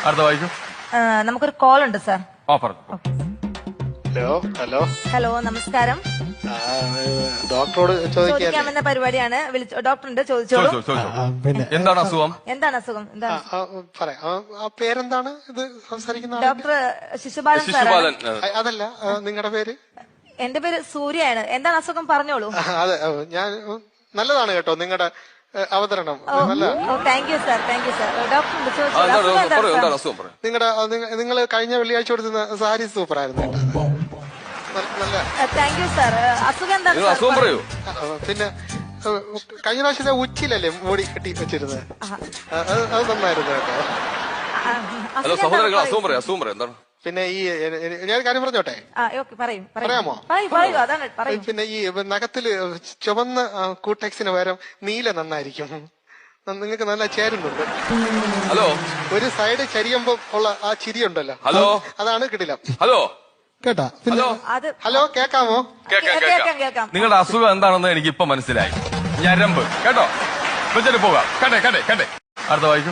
അടുത്ത വായിക്കും. നമുക്കൊരു കോൾ ഉണ്ട് സാർ. പറഞ്ഞു. ഹലോ ഹലോ ഹലോ, നമസ്കാരം. ഡോക്ടറോട് ചോദിക്കാമെന്ന പരിപാടിയാണ്. ഡോക്ടർ ഉണ്ട്, ചോദിച്ചോളൂ. പിന്നെ എന്താണ് അസുഖം? എന്താണ് അസുഖം? എന്താണ് പറയാം. പേരെന്താണ് ഇത് സംസാരിക്കുന്ന ആളുടെ? ഡോക്ടർ ശിശുപാലൻ സാറാണ്. അതല്ല, നിങ്ങളുടെ പേര്? എന്റെ പേര് സൂര്യയാണ്. എന്താണ് അസുഖം, പറഞ്ഞോളൂ. അതെ, ഞാൻ നല്ലതാണ് കേട്ടോ നിങ്ങളുടെ അവതരണം. നല്ല thank you sir, thank you sir. Doctor ഉണ്ട്, ചോദിച്ചോളൂ. നിങ്ങൾ കഴിഞ്ഞ വെള്ളിയാഴ്ച കൊടുത്തുന്ന സാരി സൂപ്പർ ആയിരുന്നു കേട്ടോ. നല്ല താങ്ക് യു സാർ. അസുഖം എന്താണ്? അസുഖം പറയൂ. പിന്നെ കഴിഞ്ഞ പ്രാവശ്യത്തെ ഉച്ചിലല്ലേ മുടി കെട്ടി വെച്ചിരുന്നത്? അത് നന്നായിരുന്നു കേട്ടോ. ഹലോ സഹോദരങ്ങൾ, അസുഖം പറയൂ. അസുഖം പറയൂ, എന്താണ്? പിന്നെ ഈ ഞാൻ കാര്യം പറഞ്ഞോട്ടെ? പറയാമോ? പിന്നെ ഈ നഖത്തില് ചുവന്ന കൂട്ടെക്സിന് പകരം നീല നന്നായിരിക്കും. നിങ്ങൾക്ക് നല്ല ചേരുന്നുണ്ട്. ഹലോ, ഒരു സൈഡ് ചരിയുമ്പോ ഉള്ള ആ ചിരി ഉണ്ടല്ലോ, ഹലോ, അതാണ് കിടിലം. ഹലോ കേട്ടാ? ഹലോ ഹലോ, കേക്കാമോ? കേൾക്കാം. നിങ്ങളുടെ അസുഖം എന്താണെന്ന് എനിക്ക് ഇപ്പൊ മനസ്സിലായി. ഞരമ്പ് കേട്ടോ. വെച്ചിട്ട് പോകാം. കണ്ടേ. അടുത്ത വായിക്കും.